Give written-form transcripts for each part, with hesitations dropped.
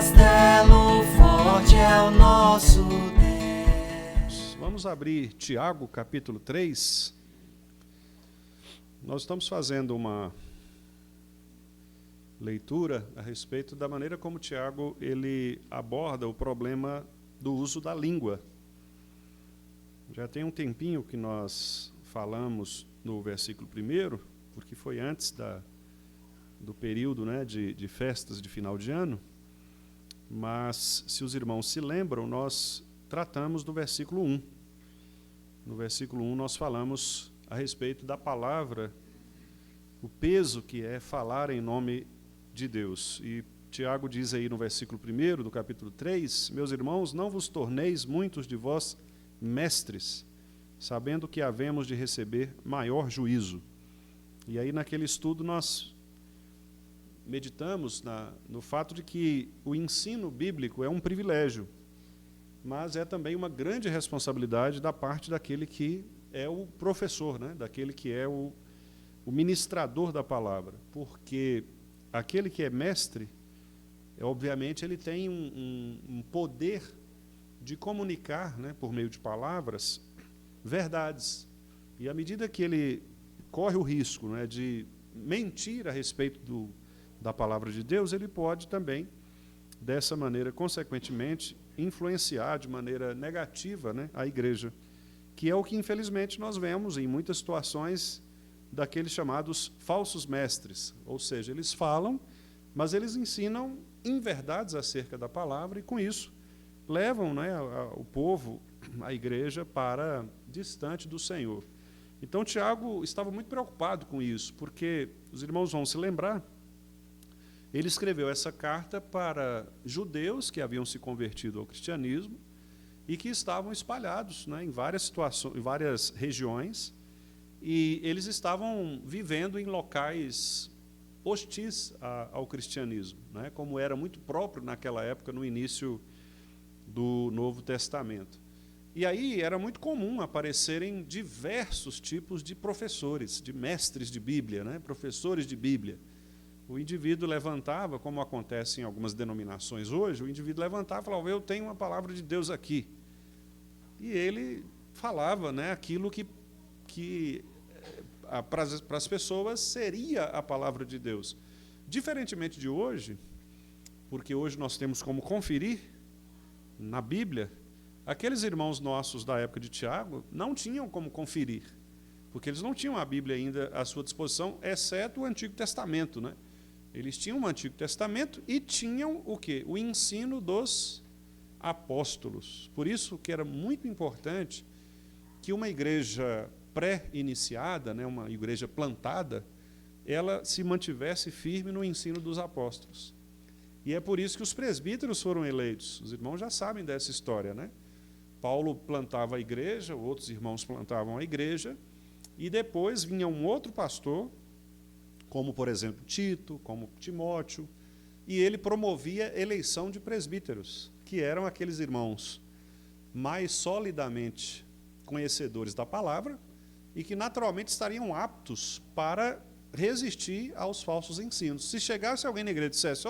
castelo forte é o nosso Deus. Vamos abrir Tiago, capítulo 3. Nós estamos fazendo uma leitura a respeito da maneira como Tiago ele aborda o problema do uso da língua. Já tem um tempinho que nós falamos no versículo 1º, porque foi antes do período, né, de festas de final de ano, mas, se os irmãos se lembram, nós tratamos do versículo 1. No versículo 1 nós falamos a respeito da palavra, o peso que é falar em nome de Deus. E Tiago diz aí no versículo 1º do capítulo 3, meus irmãos, não vos torneis muitos de vós mestres, sabendo que havemos de receber maior juízo. E aí naquele estudo nós meditamos no fato de que o ensino bíblico é um privilégio, mas é também uma grande responsabilidade da parte daquele que é o professor, né? Daquele que é o ministrador da palavra, porque aquele que é mestre, obviamente, ele tem um poder de comunicar, né, por meio de palavras, verdades. E à medida que ele corre o risco, né, de mentir a respeito da palavra de Deus, ele pode também, dessa maneira, consequentemente, influenciar de maneira negativa, né, a igreja, que é o que, infelizmente, nós vemos em muitas situações daqueles chamados falsos mestres, ou seja, eles falam, mas eles ensinam inverdades acerca da palavra e, com isso, levam, né, o povo, a igreja, para distante do Senhor. Então, Tiago estava muito preocupado com isso, porque os irmãos vão se lembrar, ele escreveu essa carta para judeus que haviam se convertido ao cristianismo e que estavam espalhados, né, em várias situações, em várias regiões, e eles estavam vivendo em locais hostis ao cristianismo, né, como era muito próprio naquela época, no início do Novo Testamento. E aí era muito comum aparecerem diversos tipos de professores, de mestres de Bíblia, né, professores de Bíblia. O indivíduo levantava, como acontece em algumas denominações hoje, o indivíduo levantava e falava, eu tenho uma palavra de Deus aqui. E ele falava, né, aquilo que para as pessoas seria a palavra de Deus. Diferentemente de hoje, porque hoje nós temos como conferir na Bíblia, aqueles irmãos nossos da época de Tiago não tinham como conferir, porque eles não tinham a Bíblia ainda à sua disposição, exceto o Antigo Testamento, né? Eles tinham o Antigo Testamento e tinham o quê? O ensino dos apóstolos. Por isso que era muito importante que uma igreja pré-iniciada, né, uma igreja plantada, ela se mantivesse firme no ensino dos apóstolos. E é por isso que os presbíteros foram eleitos. Os irmãos já sabem dessa história, né? Paulo plantava a igreja, outros irmãos plantavam a igreja, e depois vinha um outro pastor, como, por exemplo, Tito, como Timóteo, e ele promovia eleição de presbíteros, que eram aqueles irmãos mais solidamente conhecedores da palavra e que naturalmente estariam aptos para resistir aos falsos ensinos. Se chegasse alguém na igreja e dissesse,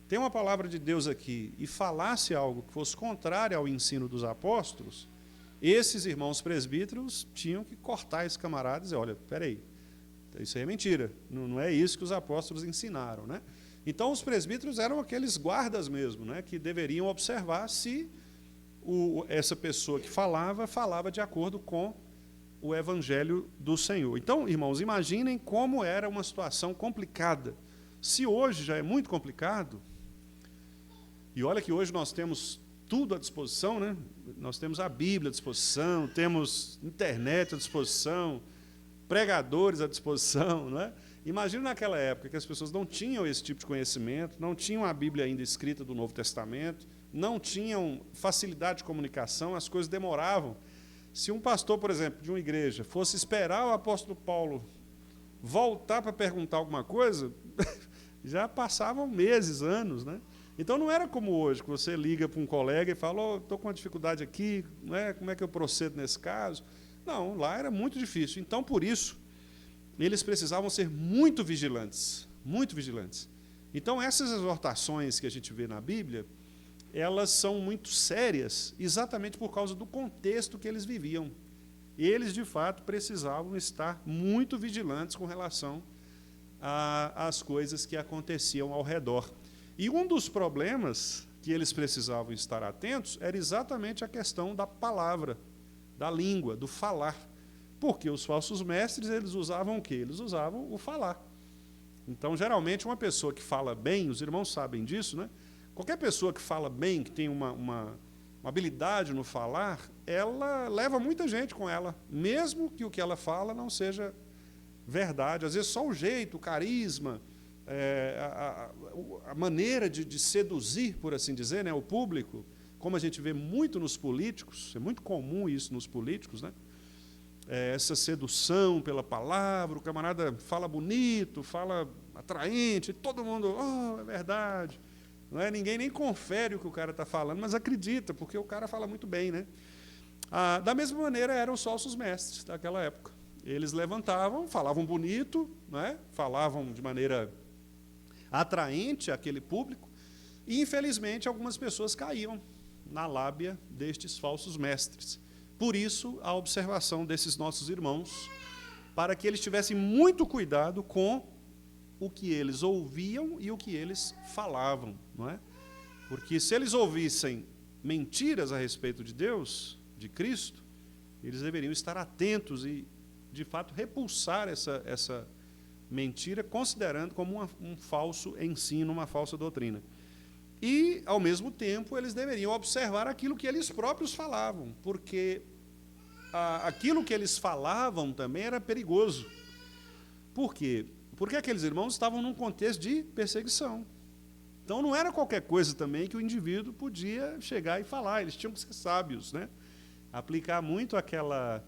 tem uma palavra de Deus aqui, e falasse algo que fosse contrário ao ensino dos apóstolos, esses irmãos presbíteros tinham que cortar esse camarada e dizer, olha, peraí, isso aí é mentira, não é isso que os apóstolos ensinaram, né? Então, os presbíteros eram aqueles guardas mesmo, né, que deveriam observar se essa pessoa que falava de acordo com o evangelho do Senhor. Então, irmãos, imaginem como era uma situação complicada. Se hoje já é muito complicado, e olha que hoje nós temos tudo à disposição, né? Nós temos a Bíblia à disposição, temos internet à disposição, pregadores à disposição, não é? Imagina naquela época que as pessoas não tinham esse tipo de conhecimento, não tinham a Bíblia ainda escrita do Novo Testamento, não tinham facilidade de comunicação, as coisas demoravam. Se um pastor, por exemplo, de uma igreja, fosse esperar o apóstolo Paulo voltar para perguntar alguma coisa, já passavam meses, anos, né? Então não era como hoje, que você liga para um colega e fala, estou com uma dificuldade aqui, não é? Como é que eu procedo nesse caso? Não, lá era muito difícil. Então, por isso, eles precisavam ser muito vigilantes, muito vigilantes. Então, essas exortações que a gente vê na Bíblia, elas são muito sérias, exatamente por causa do contexto que eles viviam. Eles, de fato, precisavam estar muito vigilantes com relação às coisas que aconteciam ao redor. E um dos problemas que eles precisavam estar atentos era exatamente a questão da palavra, da língua, do falar. Porque os falsos mestres, eles usavam o quê? Eles usavam o falar. Então, geralmente, uma pessoa que fala bem, os irmãos sabem disso, né? Qualquer pessoa que fala bem, que tem uma habilidade no falar, ela leva muita gente com ela, mesmo que o que ela fala não seja verdade. Às vezes, só o jeito, o carisma, a maneira de seduzir, por assim dizer, né, o público, como a gente vê muito nos políticos, é muito comum isso nos políticos, né? Essa sedução pela palavra, o camarada fala bonito, fala atraente, todo mundo, oh, é verdade. Não é? Ninguém nem confere o que o cara está falando, mas acredita, porque o cara fala muito bem, né? Da mesma maneira eram os falsos mestres daquela época. Eles levantavam, falavam bonito, né? Falavam de maneira atraente àquele público, e, infelizmente, algumas pessoas caíam na lábia destes falsos mestres. Por isso, a observação desses nossos irmãos, para que eles tivessem muito cuidado com o que eles ouviam e o que eles falavam, não é? Porque se eles ouvissem mentiras a respeito de Deus, de Cristo, eles deveriam estar atentos e, de fato, repulsar essa mentira, considerando como um falso ensino, uma falsa doutrina. E, ao mesmo tempo, eles deveriam observar aquilo que eles próprios falavam, porque aquilo que eles falavam também era perigoso. Por quê? Porque aqueles irmãos estavam num contexto de perseguição. Então, não era qualquer coisa também que o indivíduo podia chegar e falar, eles tinham que ser sábios, né? Aplicar muito aquela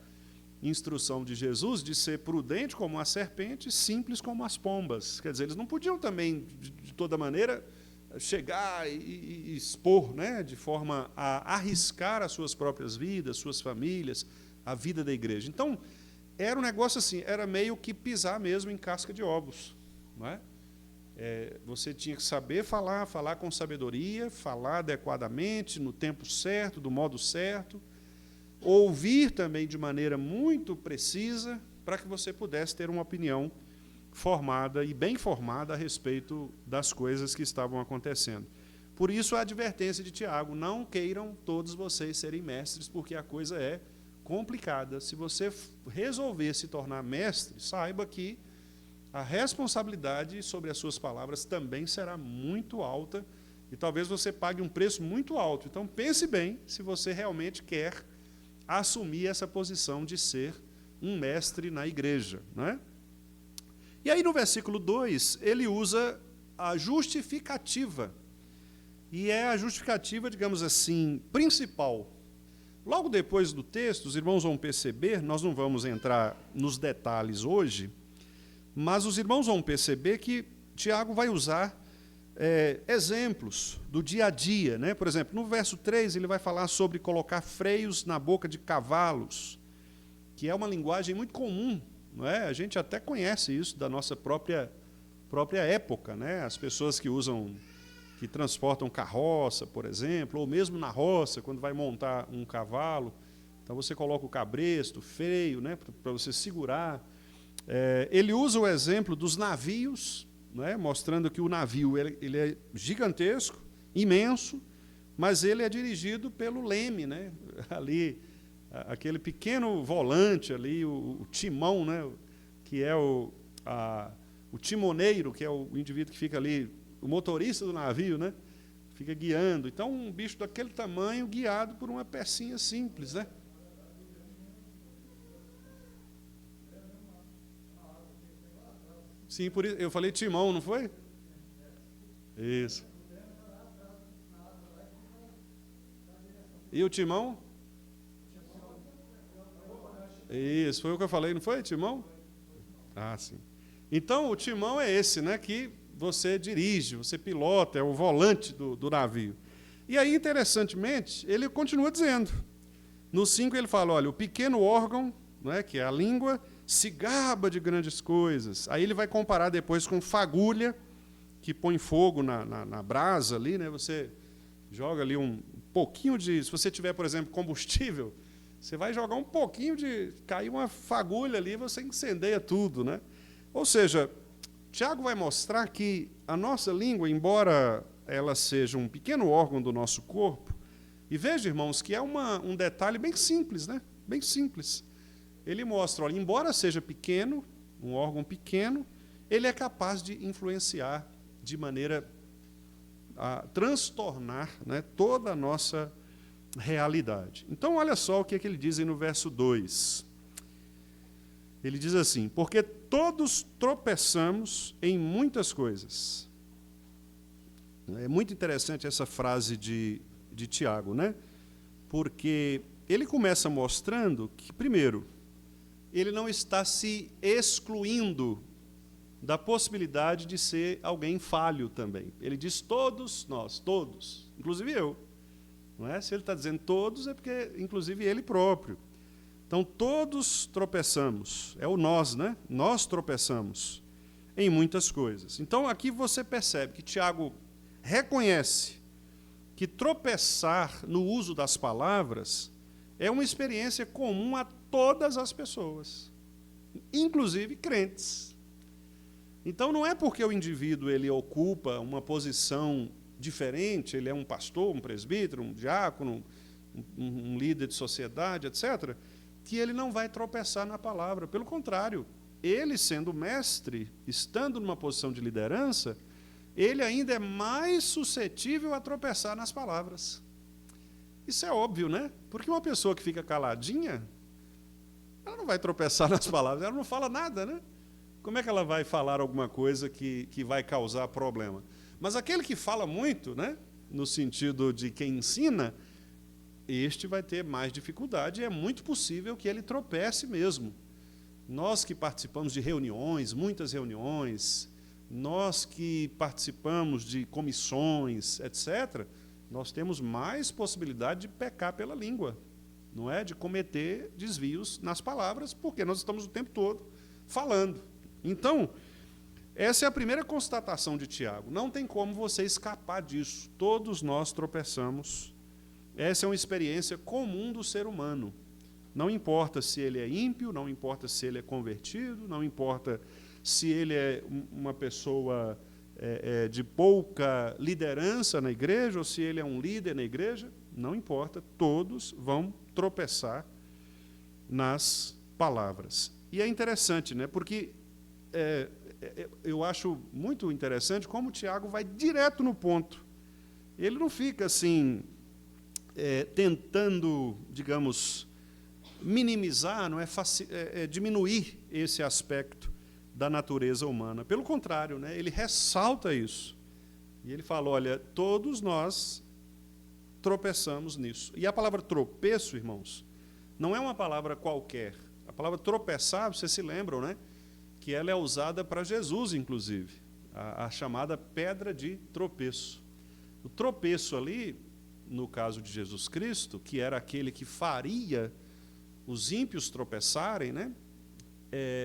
instrução de Jesus de ser prudente como a serpente, simples como as pombas. Quer dizer, eles não podiam também, de toda maneira, chegar e expor, né, de forma a arriscar as suas próprias vidas, suas famílias, a vida da igreja. Então, era um negócio assim, era meio que pisar mesmo em casca de ovos, não é? Você tinha que saber falar com sabedoria, falar adequadamente, no tempo certo, do modo certo, ouvir também de maneira muito precisa, para que você pudesse ter uma opinião formada e bem formada a respeito das coisas que estavam acontecendo. Por isso a advertência de Tiago, não queiram todos vocês serem mestres, porque a coisa é complicada. Se você resolver se tornar mestre, saiba que a responsabilidade sobre as suas palavras também será muito alta e talvez você pague um preço muito alto. Então pense bem se você realmente quer assumir essa posição de ser um mestre na igreja, não é? E aí, no versículo 2, ele usa a justificativa. E é a justificativa, digamos assim, principal. Logo depois do texto, os irmãos vão perceber, nós não vamos entrar nos detalhes hoje, mas os irmãos vão perceber que Tiago vai usar exemplos do dia a dia, né? Por exemplo, no verso 3, ele vai falar sobre colocar freios na boca de cavalos, que é uma linguagem muito comum, não é? A gente até conhece isso da nossa própria época, né? As pessoas que transportam carroça, por exemplo, ou mesmo na roça, quando vai montar um cavalo, então você coloca o cabresto, o freio, né? Para você segurar. Ele usa o exemplo dos navios, né? Mostrando que o navio ele é gigantesco, imenso, mas ele é dirigido pelo leme, né? Ali, aquele pequeno volante ali, o timão, né? Que é o timoneiro, que é o indivíduo que fica ali, o motorista do navio, né? Fica guiando. Então, um bicho daquele tamanho guiado por uma pecinha simples, né? Sim, por isso eu falei timão, não foi? Isso. E o timão? Isso, foi o que eu falei, não foi, timão? Ah, sim. Então, o timão é esse, né, que você dirige, você pilota, é o volante do navio. E aí, interessantemente, ele continua dizendo. No 5 ele fala, olha, o pequeno órgão, né, que é a língua, se gaba de grandes coisas. Aí ele vai comparar depois com fagulha, que põe fogo na brasa ali, né? Você joga ali um pouquinho de... Se você tiver, por exemplo, combustível, você vai jogar um pouquinho de... Cair uma fagulha ali, você incendeia tudo, né? Ou seja, Tiago vai mostrar que a nossa língua, embora ela seja um pequeno órgão do nosso corpo, e veja, irmãos, que é um detalhe bem simples, né? Bem simples. Ele mostra, olha, embora seja pequeno, um órgão pequeno, ele é capaz de influenciar de maneira a transtornar, né, toda a nossa realidade. Então, olha só o que ele diz aí no verso 2. Ele diz assim: porque todos tropeçamos em muitas coisas. É muito interessante essa frase de Tiago, né? Porque ele começa mostrando que, primeiro, ele não está se excluindo da possibilidade de ser alguém falho também. Ele diz todos nós, todos, inclusive eu. Não é? Se ele está dizendo todos, é porque, inclusive, ele próprio. Então, todos tropeçamos. É o nós, né? Nós tropeçamos em muitas coisas. Então, aqui você percebe que Tiago reconhece que tropeçar no uso das palavras é uma experiência comum a todas as pessoas, inclusive crentes. Então, não é porque o indivíduo ele ocupa uma posição diferente, ele é um pastor, um presbítero, um diácono, um líder de sociedade, etc., que ele não vai tropeçar na palavra. Pelo contrário, ele, sendo mestre, estando numa posição de liderança, ele ainda é mais suscetível a tropeçar nas palavras. Isso é óbvio, né? Porque uma pessoa que fica caladinha, ela não vai tropeçar nas palavras, ela não fala nada, né? Como é que ela vai falar alguma coisa que vai causar problema? Mas aquele que fala muito, né, no sentido de quem ensina, este vai ter mais dificuldade e é muito possível que ele tropece mesmo. Nós que participamos de reuniões, muitas reuniões, nós que participamos de comissões, etc., nós temos mais possibilidade de pecar pela língua, não é? De cometer desvios nas palavras, porque nós estamos o tempo todo falando. Então, essa é a primeira constatação de Tiago. Não tem como você escapar disso. Todos nós tropeçamos. Essa é uma experiência comum do ser humano. Não importa se ele é ímpio, não importa se ele é convertido, não importa se ele é uma pessoa de pouca liderança na igreja, ou se ele é um líder na igreja, não importa, todos vão tropeçar nas palavras. E é interessante, né? Porque eu acho muito interessante como o Tiago vai direto no ponto. Ele não fica assim, tentando, digamos, minimizar, não é, diminuir esse aspecto da natureza humana. Pelo contrário, né, ele ressalta isso. E ele fala, olha, todos nós tropeçamos nisso. E a palavra tropeço, irmãos, não é uma palavra qualquer. A palavra tropeçar, vocês se lembram, né? Que ela é usada para Jesus, inclusive, a chamada pedra de tropeço. O tropeço ali, no caso de Jesus Cristo, que era aquele que faria os ímpios tropeçarem, né?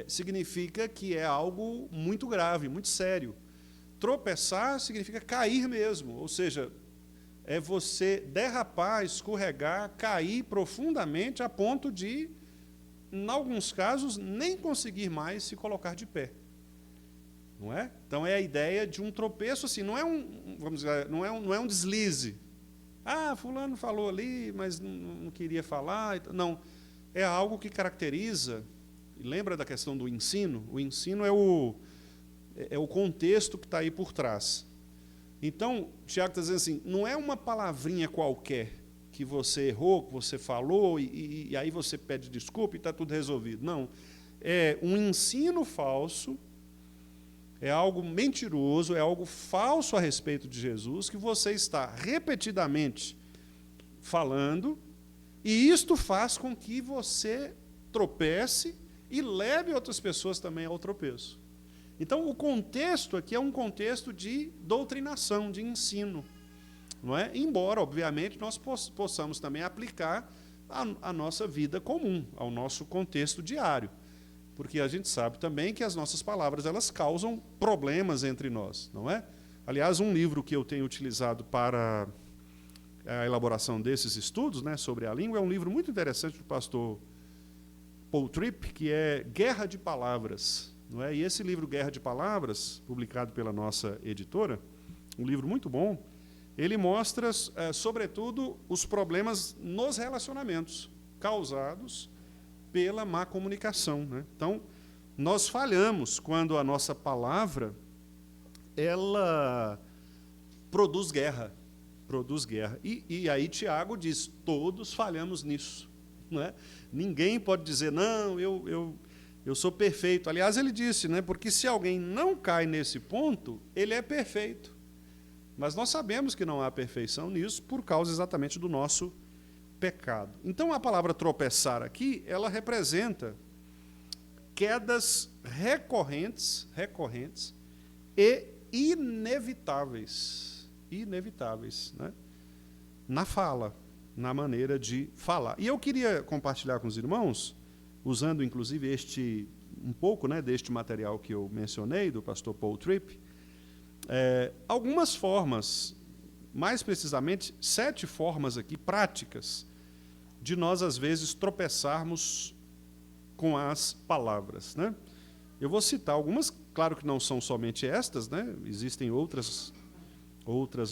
Significa que é algo muito grave, muito sério. Tropeçar significa cair mesmo, ou seja, é você derrapar, escorregar, cair profundamente a ponto de, em alguns casos, nem conseguir mais se colocar de pé. Não é? Então é a ideia de um tropeço assim, não é vamos dizer, não é um deslize. Ah, fulano falou ali, mas não queria falar. Não, é algo que caracteriza. Lembra da questão do ensino? O ensino é o contexto que está aí por trás. Então, Tiago está dizendo assim, não é uma palavrinha qualquer que você errou, que você falou, e aí você pede desculpa e está tudo resolvido. Não. É um ensino falso, é algo mentiroso, é algo falso a respeito de Jesus, que você está repetidamente falando, e isto faz com que você tropece e leve outras pessoas também ao tropeço. Então, o contexto aqui é um contexto de doutrinação, de ensino. Não é? Embora, obviamente, nós possamos também aplicar a nossa vida comum, ao nosso contexto diário. Porque a gente sabe também que as nossas palavras elas causam problemas entre nós, não é? Aliás, um livro que eu tenho utilizado para a elaboração desses estudos, né, sobre a língua, é um livro muito interessante do pastor Paul Tripp, que é Guerra de Palavras. Não é? E esse livro, Guerra de Palavras, publicado pela nossa editora, um livro muito bom, ele mostra, sobretudo, os problemas nos relacionamentos causados pela má comunicação. Né? Então, nós falhamos quando a nossa palavra ela produz guerra. Produz guerra. E aí Tiago diz, todos falhamos nisso. Não é? Ninguém pode dizer, não, eu sou perfeito. Aliás, ele disse, né, porque se alguém não cai nesse ponto, ele é perfeito. Mas nós sabemos que não há perfeição nisso por causa exatamente do nosso pecado. Então, a palavra tropeçar aqui, ela representa quedas recorrentes e inevitáveis. Inevitáveis, né? Na fala, na maneira de falar. E eu queria compartilhar com os irmãos, usando inclusive um pouco, né, deste material que eu mencionei, do pastor Paul Tripp, algumas formas, mais precisamente 7 formas aqui práticas, de nós às vezes tropeçarmos com as palavras. Né? Eu vou citar algumas, claro que não são somente estas, né? Existem outras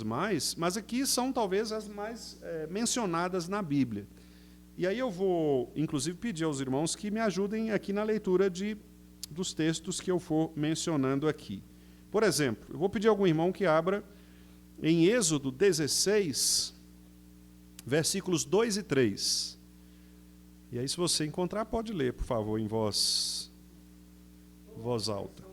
mais, mas aqui são talvez as mais mencionadas na Bíblia. E aí eu vou, inclusive, pedir aos irmãos que me ajudem aqui na leitura dos textos que eu for mencionando aqui. Por exemplo, eu vou pedir a algum irmão que abra em Êxodo 16, versículos 2 e 3. E aí, se você encontrar, pode ler, por favor, em voz alta.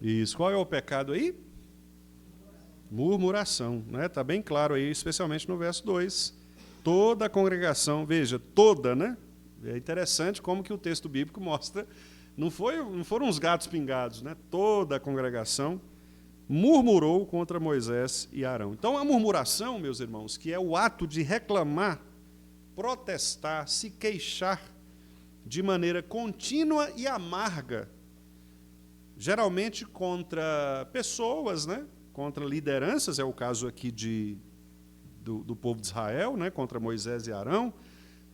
Isso. Qual é o pecado aí? Murmuração. Né? Está bem claro aí, especialmente no verso 2. Toda a congregação, veja, toda, né? É interessante como que o texto bíblico mostra, não foram os gatos pingados, né? Toda a congregação murmurou contra Moisés e Arão. Então, a murmuração, meus irmãos, que é o ato de reclamar, protestar, se queixar de maneira contínua e amarga, geralmente contra pessoas, né? Contra lideranças, é o caso aqui do povo de Israel, né? Contra Moisés e Arão,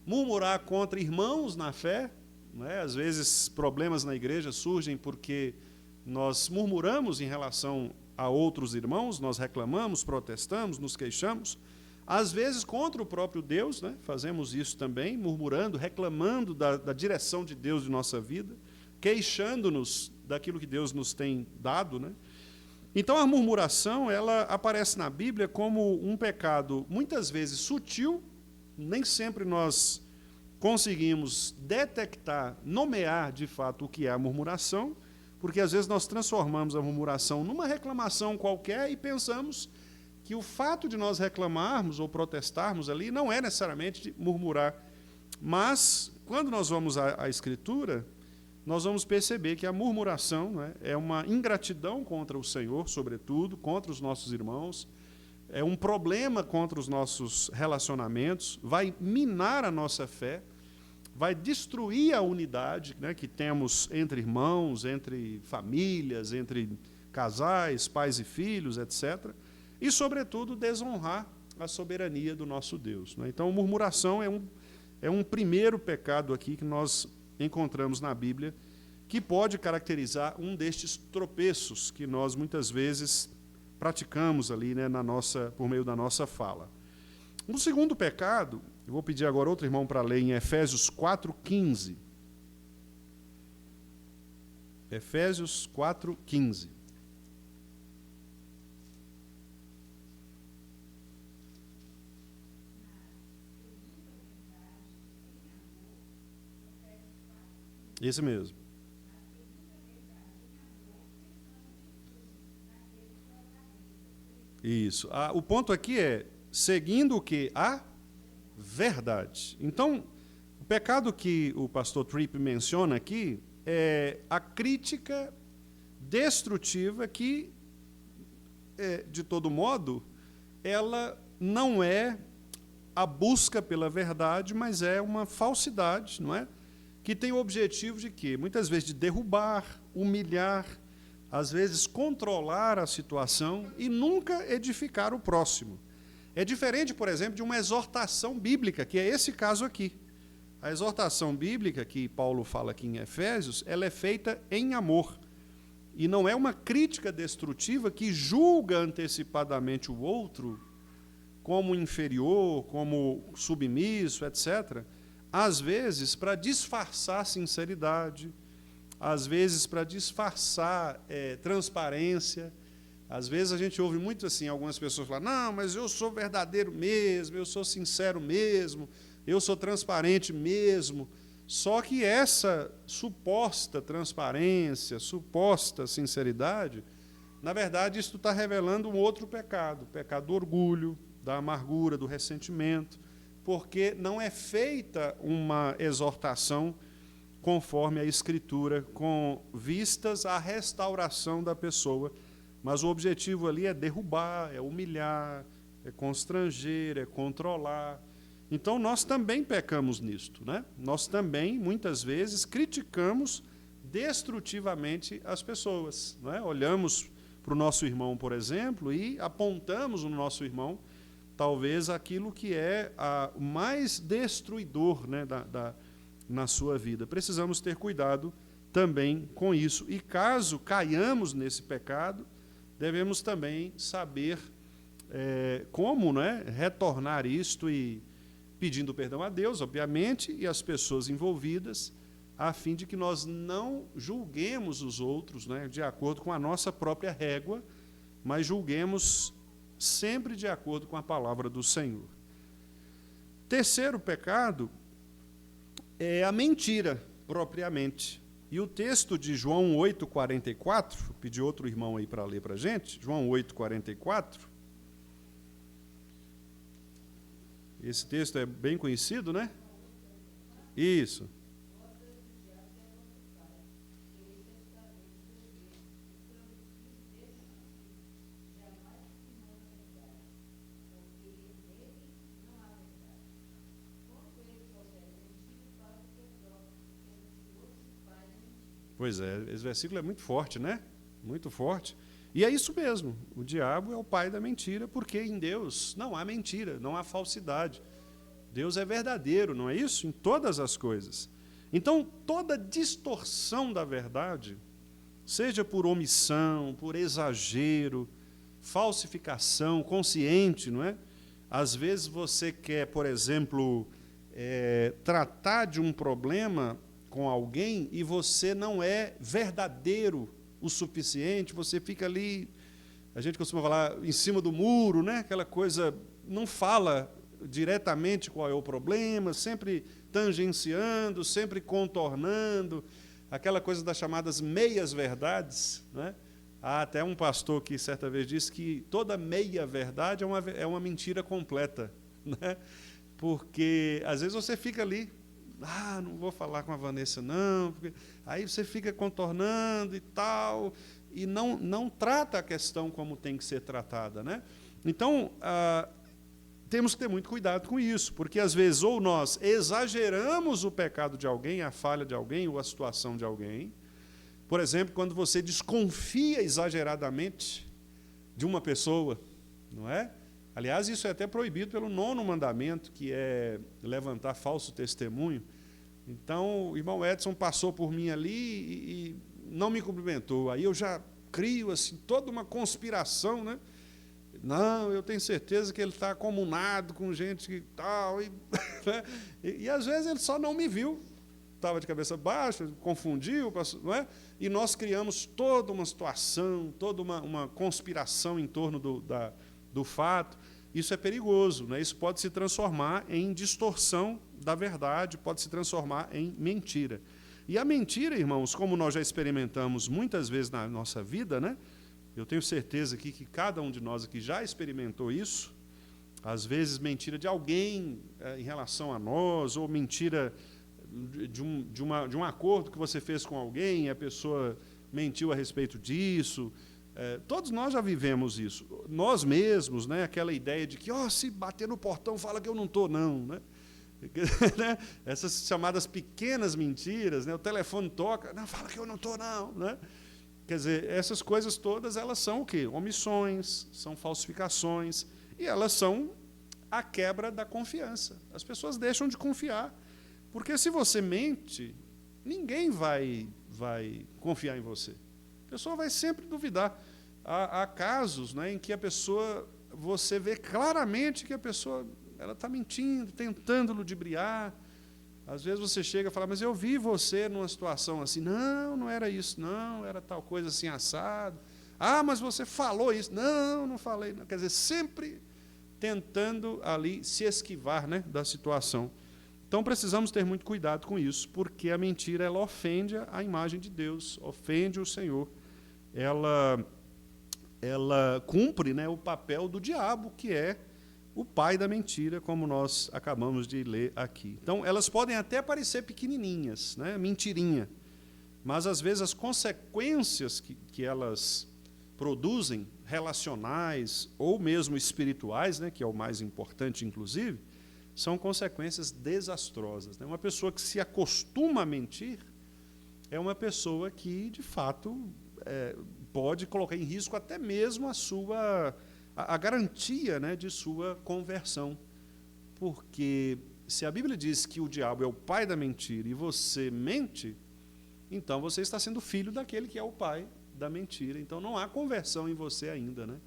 murmurar contra irmãos na fé, né? Às vezes problemas na igreja surgem porque nós murmuramos em relação a outros irmãos, nós reclamamos, protestamos, nos queixamos, às vezes contra o próprio Deus, né? Fazemos isso também, murmurando, reclamando da direção de Deus de nossa vida, queixando-nos daquilo que Deus nos tem dado, né? Então, a murmuração, ela aparece na Bíblia como um pecado, muitas vezes sutil, nem sempre nós conseguimos detectar, nomear, de fato, o que é a murmuração, porque, às vezes, nós transformamos a murmuração numa reclamação qualquer e pensamos que o fato de nós reclamarmos ou protestarmos ali não é necessariamente de murmurar. Mas, quando nós vamos à Escritura, nós vamos perceber que a murmuração, né, é uma ingratidão contra o Senhor, sobretudo, contra os nossos irmãos, é um problema contra os nossos relacionamentos, vai minar a nossa fé, vai destruir a unidade, né, que temos entre irmãos, entre famílias, entre casais, pais e filhos, etc. E, sobretudo, desonrar a soberania do nosso Deus. Né? Então, murmuração é um primeiro pecado aqui que nós encontramos na Bíblia, que pode caracterizar um destes tropeços que nós muitas vezes praticamos ali, né, por meio da nossa fala. Um segundo pecado, eu vou pedir agora outro irmão para ler em Efésios 4:15. Efésios 4:15. Esse mesmo. Isso. O ponto aqui é seguindo o que? A verdade. Então, o pecado que o pastor Tripp menciona aqui a crítica destrutiva que, de todo modo, ela não é a busca pela verdade, mas é uma falsidade, não é? Que tem o objetivo de quê? Muitas vezes de derrubar, humilhar, às vezes controlar a situação e nunca edificar o próximo. É diferente, por exemplo, de uma exortação bíblica, que é esse caso aqui. A exortação bíblica que Paulo fala aqui em Efésios, ela é feita em amor. E não é uma crítica destrutiva que julga antecipadamente o outro como inferior, como submisso, etc., às vezes para disfarçar sinceridade, às vezes para disfarçar transparência. Às vezes a gente ouve muito assim, algumas pessoas falam, não, mas eu sou verdadeiro mesmo, eu sou sincero mesmo, eu sou transparente mesmo. Só que essa suposta transparência, suposta sinceridade, na verdade, isso está revelando um outro pecado, o pecado do orgulho, da amargura, do ressentimento, porque não é feita uma exortação conforme a Escritura, com vistas à restauração da pessoa, mas o objetivo ali é derrubar, é humilhar, é constranger, é controlar. Então, nós também pecamos nisto, né? Nós também, muitas vezes, criticamos destrutivamente as pessoas, não é? Olhamos para o nosso irmão, por exemplo, e apontamos no nosso irmão talvez aquilo que é o mais destruidor, né, na sua vida. Precisamos ter cuidado também com isso. E caso caiamos nesse pecado, devemos também saber como, né, retornar isto e pedindo perdão a Deus, obviamente, e às pessoas envolvidas, a fim de que nós não julguemos os outros, né, de acordo com a nossa própria régua, mas julguemos sempre de acordo com a palavra do Senhor. Terceiro pecado é a mentira, propriamente. E o texto de João 8,44, vou pedir outro irmão aí para ler para a gente, João 8,44. Esse texto é bem conhecido, né? Isso. Pois é, esse versículo é muito forte, né? Muito forte. E é isso mesmo, o diabo é o pai da mentira, porque em Deus não há mentira, não há falsidade. Deus é verdadeiro, não é isso? Em todas as coisas. Então, toda distorção da verdade, seja por omissão, por exagero, falsificação, consciente, não é? Às vezes você quer, por exemplo, tratar de um problema com alguém e você não é verdadeiro o suficiente, você fica ali, a gente costuma falar, em cima do muro, né? Aquela coisa, não fala diretamente qual é o problema, sempre tangenciando, sempre contornando, aquela coisa das chamadas meias-verdades, né? Há até um pastor que certa vez disse que toda meia-verdade é uma mentira completa, né? Porque às vezes você fica ali, não vou falar com a Vanessa, não, porque aí você fica contornando e tal, e não trata a questão como tem que ser tratada, né? Então, temos que ter muito cuidado com isso, porque às vezes ou nós exageramos o pecado de alguém, a falha de alguém, ou a situação de alguém. Por exemplo, quando você desconfia exageradamente de uma pessoa, não é? Aliás, isso é até proibido pelo 9º mandamento, que é levantar falso testemunho. Então, o irmão Edson passou por mim ali e não me cumprimentou. Aí eu já crio assim, toda uma conspiração, né? Não, eu tenho certeza que ele está comunado com gente que tal. Né? E às vezes ele só não me viu. Estava de cabeça baixa, confundiu, não é? E nós criamos toda uma situação, toda uma conspiração em torno do fato. Isso é perigoso, né? Isso pode se transformar em distorção da verdade, pode se transformar em mentira. E a mentira, irmãos, como nós já experimentamos muitas vezes na nossa vida, né? Eu tenho certeza aqui que cada um de nós aqui já experimentou isso, às vezes mentira de alguém em relação a nós, ou mentira de um acordo que você fez com alguém, a pessoa mentiu a respeito disso. Todos nós já vivemos isso. Nós mesmos, né, aquela ideia de que se bater no portão fala que eu não estou, não. Né? Essas chamadas pequenas mentiras, né, o telefone toca, não, fala que eu não estou, não. Né? Quer dizer, essas coisas todas, elas são o quê? Omissões, são falsificações, e elas são a quebra da confiança. As pessoas deixam de confiar. Porque se você mente, ninguém vai confiar em você. A pessoa vai sempre duvidar. Há casos, né, em que você vê claramente que a pessoa está mentindo, tentando ludibriar. Às vezes você chega e fala, mas eu vi você numa situação assim. Não, não era isso, não, era tal coisa assim, assado. Ah, mas você falou isso. Não, não falei. Não. Quer dizer, sempre tentando ali se esquivar, né, da situação. Então, precisamos ter muito cuidado com isso, porque a mentira ela ofende a imagem de Deus, ofende o Senhor. Ela cumpre, né, o papel do diabo, que é o pai da mentira, como nós acabamos de ler aqui. Então, elas podem até parecer pequenininhas, né, mentirinha, mas, às vezes, as consequências que elas produzem, relacionais ou mesmo espirituais, né, que é o mais importante, inclusive, são consequências desastrosas. Né? Uma pessoa que se acostuma a mentir é uma pessoa que, de fato, pode colocar em risco até mesmo a garantia, né, de sua conversão. Porque se a Bíblia diz que o diabo é o pai da mentira e você mente, então você está sendo filho daquele que é o pai da mentira. Então não há conversão em você ainda. Né?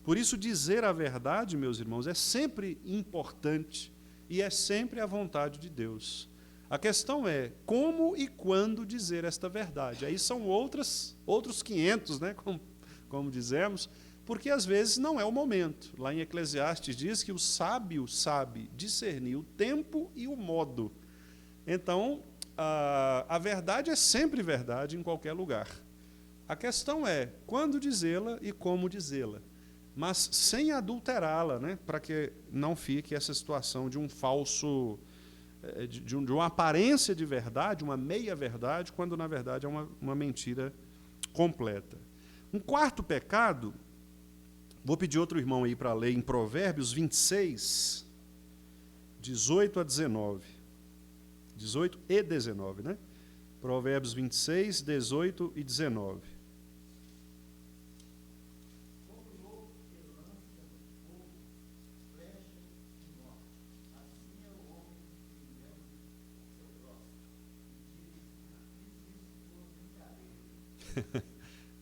Por isso, dizer a verdade, meus irmãos, é sempre importante e é sempre a vontade de Deus. A questão é como e quando dizer esta verdade. Aí são outros 500, né, como dizemos, porque às vezes não é o momento. Lá em Eclesiastes diz que o sábio sabe discernir o tempo e o modo. Então, a verdade é sempre verdade em qualquer lugar. A questão é quando dizê-la e como dizê-la, mas sem adulterá-la, né, para que não fique essa situação de um falso, de uma aparência de verdade, uma meia-verdade, quando, na verdade, é uma mentira completa. Um quarto pecado, vou pedir outro irmão aí para ler em Provérbios 26, 18 a 19. 18 e 19, né? Provérbios 26, 18 e 19.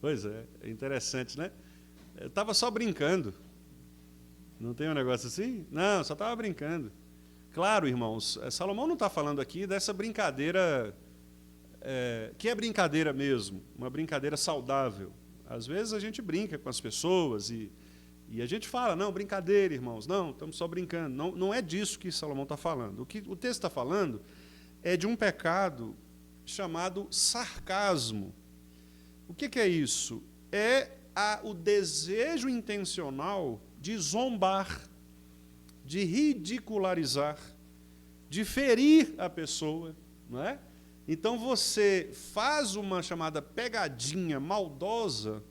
Pois é interessante, né? Eu estava só brincando. Não tem um negócio assim? Não, só estava brincando. Claro, irmãos, Salomão não está falando aqui dessa brincadeira, que é brincadeira mesmo, uma brincadeira saudável. Às vezes a gente brinca com as pessoas e a gente fala, não, brincadeira, irmãos, não, estamos só brincando. Não, não é disso que Salomão está falando. O que o texto está falando é de um pecado chamado sarcasmo. O que é isso? É o desejo intencional de zombar, de ridicularizar, de ferir a pessoa, não é? Então você faz uma chamada pegadinha maldosa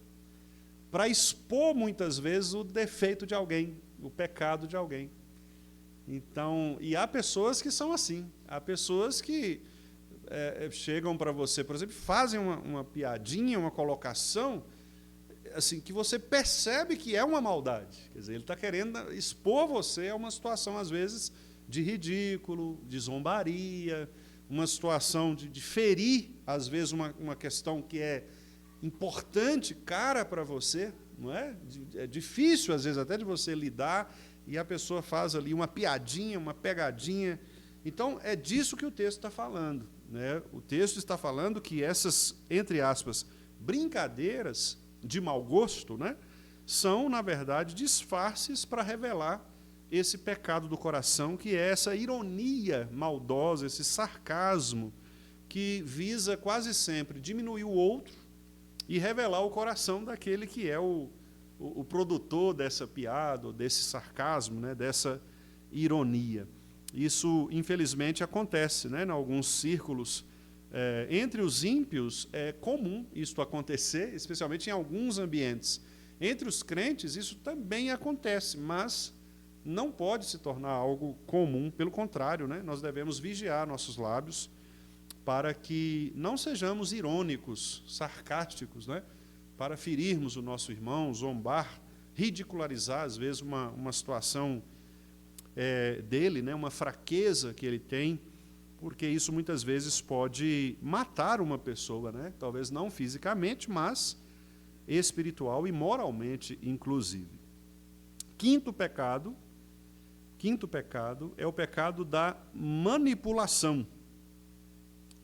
para expor muitas vezes o defeito de alguém, o pecado de alguém. Então, e há pessoas que são assim, há pessoas que chegam para você, por exemplo, fazem uma piadinha, uma colocação, assim, que você percebe que é uma maldade. Quer dizer, ele está querendo expor você a uma situação, às vezes, de ridículo, de zombaria, uma situação de ferir, às vezes, uma questão que é importante, cara para você, não é? É difícil, às vezes, até de você lidar, e a pessoa faz ali uma piadinha, uma pegadinha. Então, é disso que o texto está falando. Né? O texto está falando que essas, entre aspas, brincadeiras de mau gosto, né, são, na verdade, disfarces para revelar esse pecado do coração, que é essa ironia maldosa, esse sarcasmo, que visa quase sempre diminuir o outro e revelar o coração daquele que é o produtor dessa piada, desse sarcasmo, né, dessa ironia. Isso, infelizmente, acontece, né, em alguns círculos. Entre os ímpios, é comum isso acontecer, especialmente em alguns ambientes. Entre os crentes, isso também acontece, mas não pode se tornar algo comum. Pelo contrário, né, nós devemos vigiar nossos lábios para que não sejamos irônicos, sarcásticos, né, para ferirmos o nosso irmão, zombar, ridicularizar, às vezes, uma situação dele, né, uma fraqueza que ele tem, porque isso muitas vezes pode matar uma pessoa, né? Talvez não fisicamente, mas espiritual e moralmente, inclusive. Quinto pecado é o pecado da manipulação.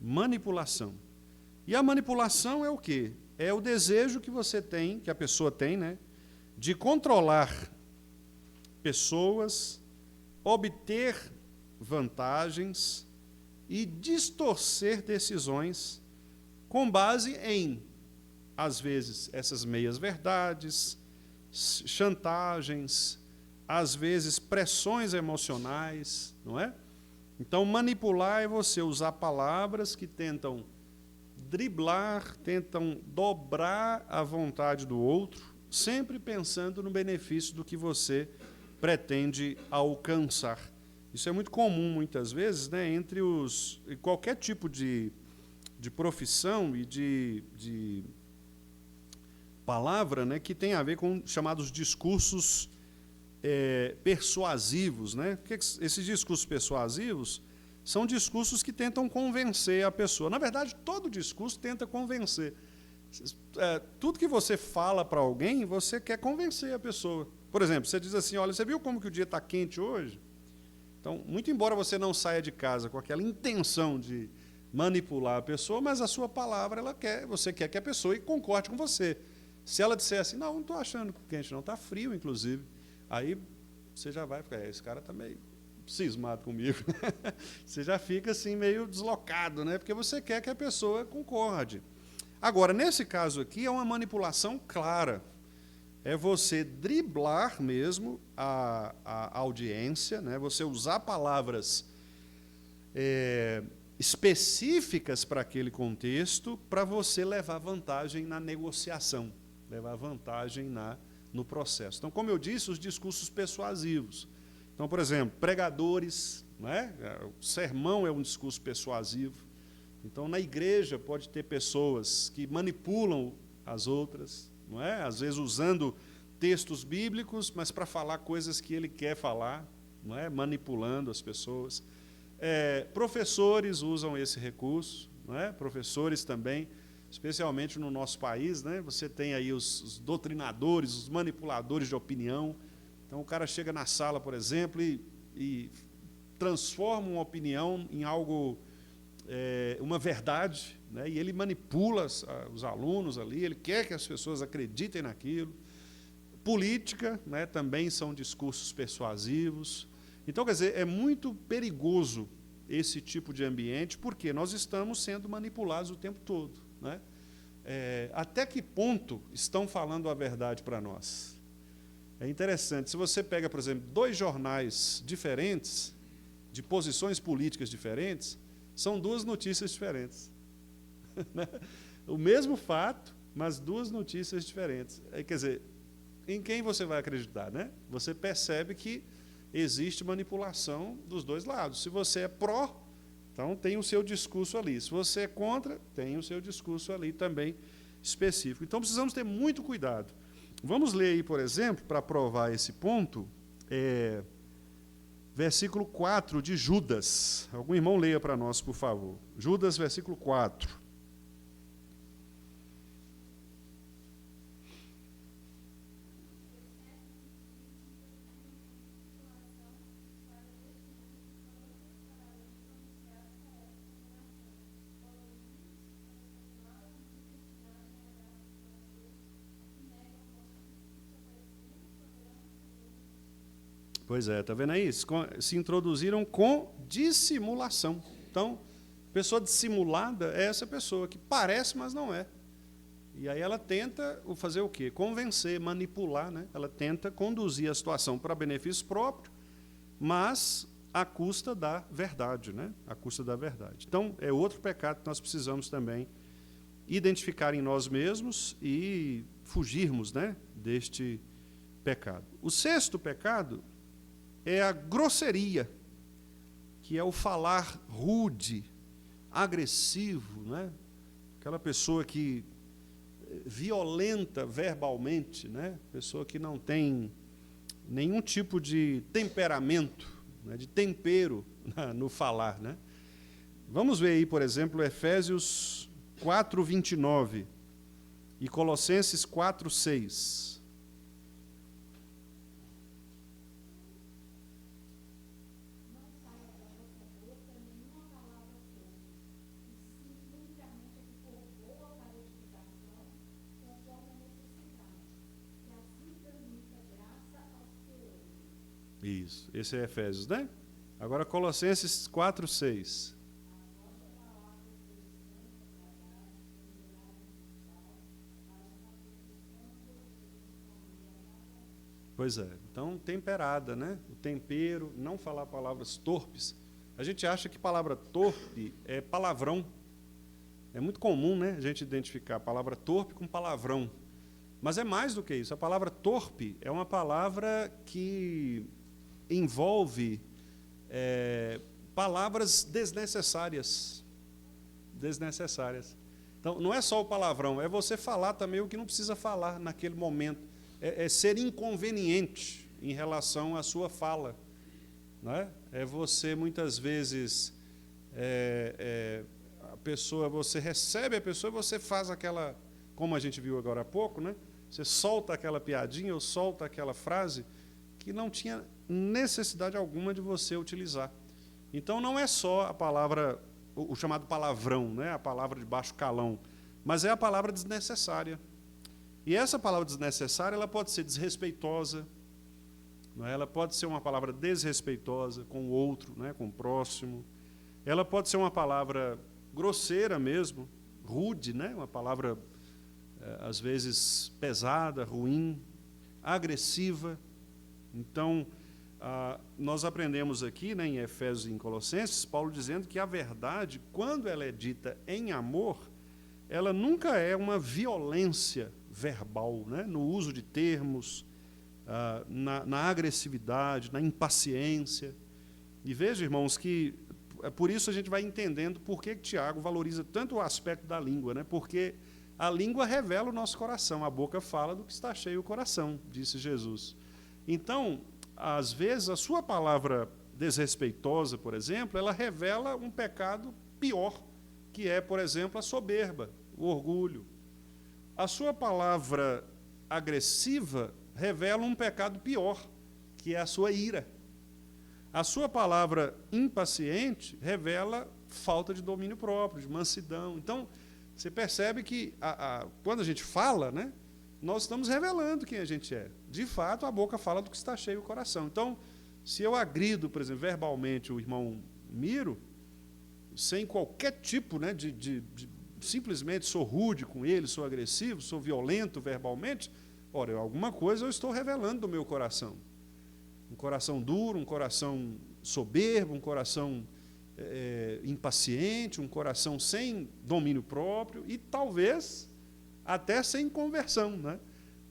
Manipulação. E a manipulação é o quê? É o desejo que você tem, que a pessoa tem, né, de controlar pessoas, obter vantagens e distorcer decisões com base em, às vezes, essas meias-verdades, chantagens, às vezes, pressões emocionais, não é? Então, manipular é você usar palavras que tentam driblar, tentam dobrar a vontade do outro, sempre pensando no benefício do que você pretende alcançar. Isso é muito comum, muitas vezes, né, entre qualquer tipo de profissão e de palavra, né, que tem a ver com chamados discursos persuasivos. Né? Esses discursos persuasivos são discursos que tentam convencer a pessoa. Na verdade, todo discurso tenta convencer. Tudo que você fala para alguém, você quer convencer a pessoa. Por exemplo, você diz assim, olha, você viu como que o dia está quente hoje? Então, muito embora você não saia de casa com aquela intenção de manipular a pessoa, mas a sua palavra, você quer que a pessoa concorde com você. Se ela disser assim, não estou achando quente, não, está frio, inclusive, aí você já vai ficar, esse cara está meio cismado comigo. Você já fica assim meio deslocado, né? Porque você quer que a pessoa concorde. Agora, nesse caso aqui, é uma manipulação clara. É você driblar mesmo a audiência, né? Você usar palavras específicas para aquele contexto, para você levar vantagem na negociação, levar vantagem no processo. Então, como eu disse, os discursos persuasivos. Então, por exemplo, pregadores, né? O sermão é um discurso persuasivo. Então, na igreja pode ter pessoas que manipulam as outras, não é? Às vezes usando textos bíblicos, mas para falar coisas que ele quer falar, não é? Manipulando as pessoas. Professores usam esse recurso, não é? Professores também, especialmente no nosso país, né? Você tem aí os doutrinadores, os manipuladores de opinião. Então, o cara chega na sala, por exemplo, e transforma uma opinião em algo, uma verdade, né? E ele manipula os alunos ali, ele quer que as pessoas acreditem naquilo. Política, né, também são discursos persuasivos. Então, quer dizer, é muito perigoso esse tipo de ambiente, porque nós estamos sendo manipulados o tempo todo, né? Até que ponto estão falando a verdade para nós? É interessante, se você pega, por exemplo, 2 jornais diferentes, de posições políticas diferentes, são 2 notícias diferentes. O mesmo fato, mas 2 notícias diferentes. Quer dizer, em quem você vai acreditar, né? Você percebe que existe manipulação dos 2 lados. Se você é pró, então tem o seu discurso ali. Se você é contra, tem o seu discurso ali também específico. Então, precisamos ter muito cuidado. Vamos ler aí, por exemplo, para provar esse ponto, versículo 4 de Judas. Algum irmão leia para nós, por favor. Judas, versículo 4. Pois é, está vendo aí? Se introduziram com dissimulação. Então, pessoa dissimulada é essa pessoa que parece, mas não é. E aí ela tenta fazer o quê? Convencer, manipular, né? Ela tenta conduzir a situação para benefício próprio, mas à custa da verdade, né? À custa da verdade. Então, é outro pecado que nós precisamos também identificar em nós mesmos e fugirmos, né, deste pecado. O sexto pecado é a grosseria, que é o falar rude, agressivo, né? Aquela pessoa que violenta verbalmente, né? Pessoa que não tem nenhum tipo de temperamento, né? De tempero no falar, né? Vamos ver aí, por exemplo, Efésios 4:29 e Colossenses 4:6. Isso, esse é Efésios, né? Agora Colossenses 4:6. Pois é, então temperada, né? O tempero, não falar palavras torpes. A gente acha que palavra torpe é palavrão. É muito comum, né, a gente identificar a palavra torpe com palavrão. Mas é mais do que isso. A palavra torpe é uma palavra que envolve palavras desnecessárias. Desnecessárias. Então, não é só o palavrão, é você falar também o que não precisa falar naquele momento. É ser inconveniente em relação à sua fala. Não é? É você, muitas vezes, a pessoa, você recebe a pessoa e você faz aquela, como a gente viu agora há pouco, né? Você solta aquela piadinha ou solta aquela frase que não tinha necessidade alguma de você utilizar. Então, não é só a palavra, o chamado palavrão, né? A palavra de baixo calão, mas é a palavra desnecessária. E essa palavra desnecessária, ela pode ser desrespeitosa, não é? Ela pode ser uma palavra desrespeitosa com o outro, né? Com o próximo. Ela pode ser uma palavra grosseira mesmo, rude, né? Uma palavra, às vezes, pesada, ruim, agressiva. Então, nós aprendemos aqui, né, em Efésios e em Colossenses, Paulo dizendo que a verdade, quando ela é dita em amor, ela nunca é uma violência verbal, né, no uso de termos, na agressividade, na impaciência. E veja, irmãos, que por isso a gente vai entendendo por que Tiago valoriza tanto o aspecto da língua, né, porque a língua revela o nosso coração, a boca fala do que está cheio o coração, disse Jesus. Então, às vezes, a sua palavra desrespeitosa, por exemplo, ela revela um pecado pior, que é, por exemplo, a soberba, o orgulho. A sua palavra agressiva revela um pecado pior, que é a sua ira. A sua palavra impaciente revela falta de domínio próprio, de mansidão. Então, você percebe que, quando a gente fala, né, nós estamos revelando quem a gente é. De fato, a boca fala do que está cheio o coração. Então, se eu agrido, por exemplo, verbalmente o irmão Miro, sem qualquer tipo, né, simplesmente sou rude com ele, sou agressivo, sou violento verbalmente, ora, alguma coisa eu estou revelando do meu coração. Um coração duro, um coração soberbo, um coração impaciente, um coração sem domínio próprio e talvez até sem conversão, né?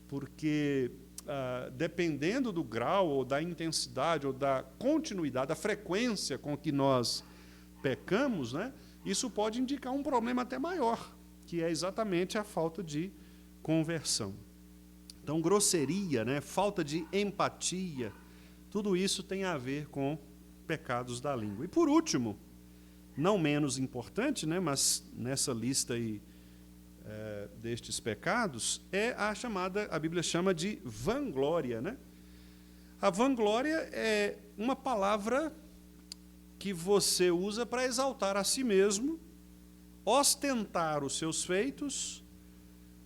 Porque dependendo do grau ou da intensidade ou da continuidade, da frequência com que nós pecamos, né, isso pode indicar um problema até maior, que é exatamente a falta de conversão. Então, grosseria, né, falta de empatia, tudo isso tem a ver com pecados da língua. E, por último, não menos importante, né, mas nessa lista aí, destes pecados, é a Bíblia chama de vanglória, né? A vanglória é uma palavra que você usa para exaltar a si mesmo, ostentar os seus feitos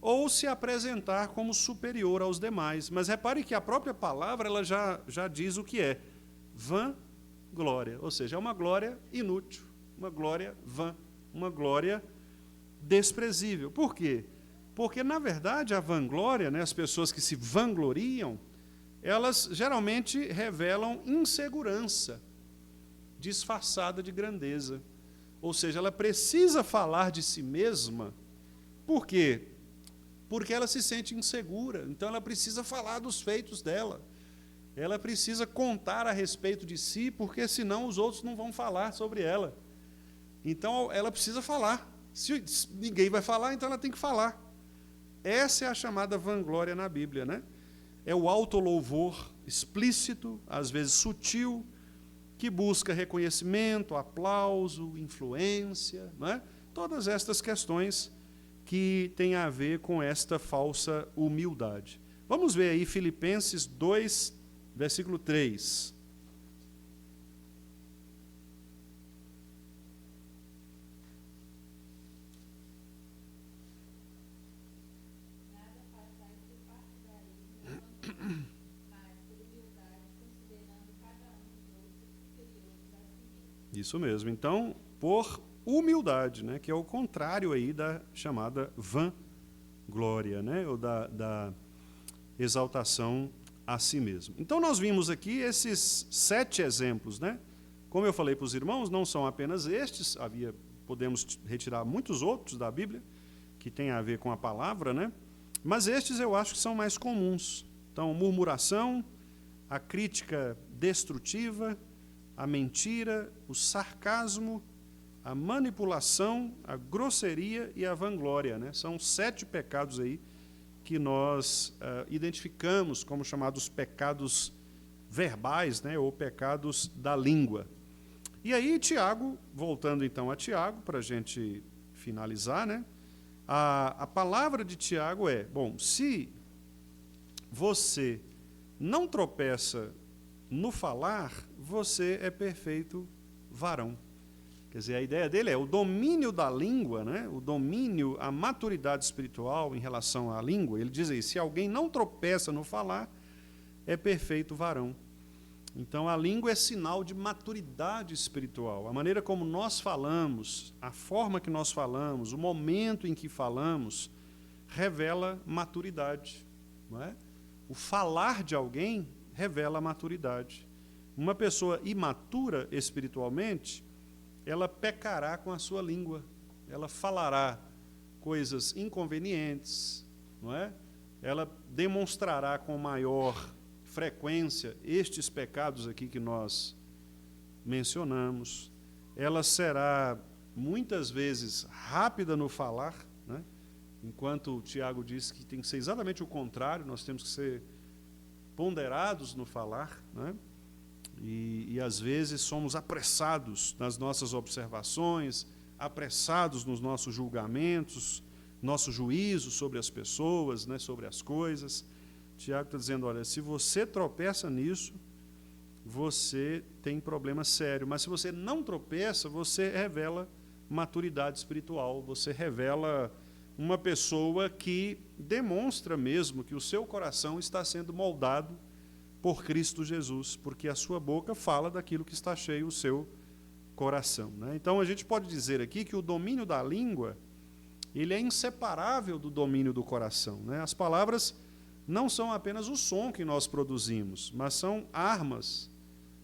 ou se apresentar como superior aos demais. Mas repare que a própria palavra ela já diz o que é vanglória, ou seja, é uma glória inútil, uma glória vã, uma glória desprezível. Por quê? Porque, na verdade, a vanglória, né, as pessoas que se vangloriam, elas geralmente revelam insegurança. disfarçada de grandeza. Ou seja, ela precisa falar de si mesma. Por quê? Porque ela se sente insegura. Então, ela precisa falar dos feitos dela. Ela precisa contar a respeito de si, porque senão os outros não vão falar sobre ela. Então, ela precisa falar. Se ninguém vai falar, então ela tem que falar. Essa é a chamada vanglória na Bíblia, né? É o autolouvor explícito, às vezes sutil, que busca reconhecimento, aplauso, influência, né? Todas estas questões que têm a ver com esta falsa humildade. Vamos ver aí Filipenses 2, versículo 3. Isso mesmo. Então, por humildade, né, que é o contrário aí da chamada vanglória, né, ou da exaltação a si mesmo. Então, nós vimos aqui esses 7 exemplos, né? Como eu falei para os irmãos, não são apenas estes, podemos retirar muitos outros da Bíblia que têm a ver com a palavra, né? Mas estes eu acho que são mais comuns. Então, murmuração, a crítica destrutiva, a mentira, o sarcasmo, a manipulação, a grosseria e a vanglória, né? São 7 pecados aí que nós identificamos como chamados pecados verbais, né? Ou pecados da língua. E aí, Tiago, voltando então a Tiago, para a gente finalizar, né? A palavra de Tiago é, bom, se você não tropeça no falar, você é perfeito varão. Quer dizer, a ideia dele é o domínio da língua, né? O domínio, a maturidade espiritual em relação à língua. Ele diz aí, se alguém não tropeça no falar, é perfeito varão. Então, a língua é sinal de maturidade espiritual. A maneira como nós falamos, a forma que nós falamos, o momento em que falamos, revela maturidade, não é? O falar de alguém revela a maturidade. Uma pessoa imatura espiritualmente, ela pecará com a sua língua. Ela falará coisas inconvenientes, não é? Ela demonstrará com maior frequência estes pecados aqui que nós mencionamos. Ela será, muitas vezes, rápida no falar, né? Enquanto o Tiago diz que tem que ser exatamente o contrário, nós temos que ser ponderados no falar, né? E às vezes somos apressados nas nossas observações, apressados nos nossos julgamentos, nosso juízo sobre as pessoas, né, sobre as coisas. Tiago está dizendo, olha, se você tropeça nisso, você tem problema sério. Mas se você não tropeça, você revela maturidade espiritual, você revela uma pessoa que demonstra mesmo que o seu coração está sendo moldado por Cristo Jesus, porque a sua boca fala daquilo que está cheio o seu coração, né? Então, a gente pode dizer aqui que o domínio da língua, ele é inseparável do domínio do coração, né? As palavras não são apenas o som que nós produzimos, mas são armas,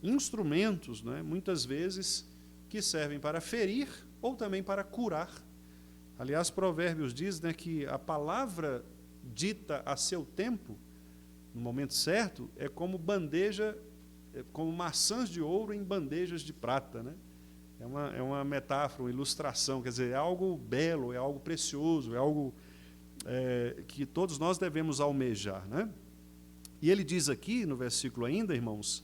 instrumentos, né? Muitas vezes, que servem para ferir ou também para curar. Aliás, Provérbios diz, né, que a palavra dita a seu tempo, no momento certo, é como como maçãs de ouro em bandejas de prata, né? É uma metáfora, uma ilustração, quer dizer, é algo belo, é algo precioso, é algo que todos nós devemos almejar, né? E ele diz aqui, no versículo ainda, irmãos,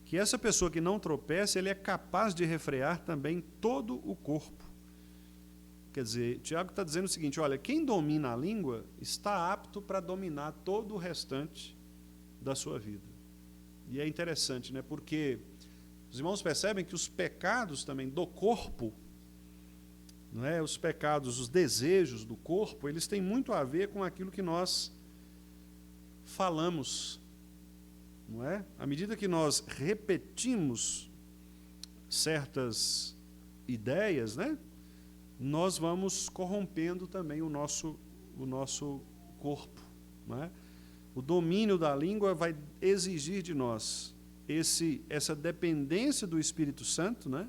que essa pessoa que não tropeça, ele é capaz de refrear também todo o corpo. Quer dizer, Tiago está dizendo o seguinte, olha, quem domina a língua está apto para dominar todo o restante da sua vida. E é interessante, né? Porque os irmãos percebem que os pecados também do corpo, não é? Os pecados, os desejos do corpo, eles têm muito a ver com aquilo que nós falamos, não é? À medida que nós repetimos certas ideias, né? Nós vamos corrompendo também o nosso corpo, não é? O domínio da língua vai exigir de nós essa dependência do Espírito Santo, né,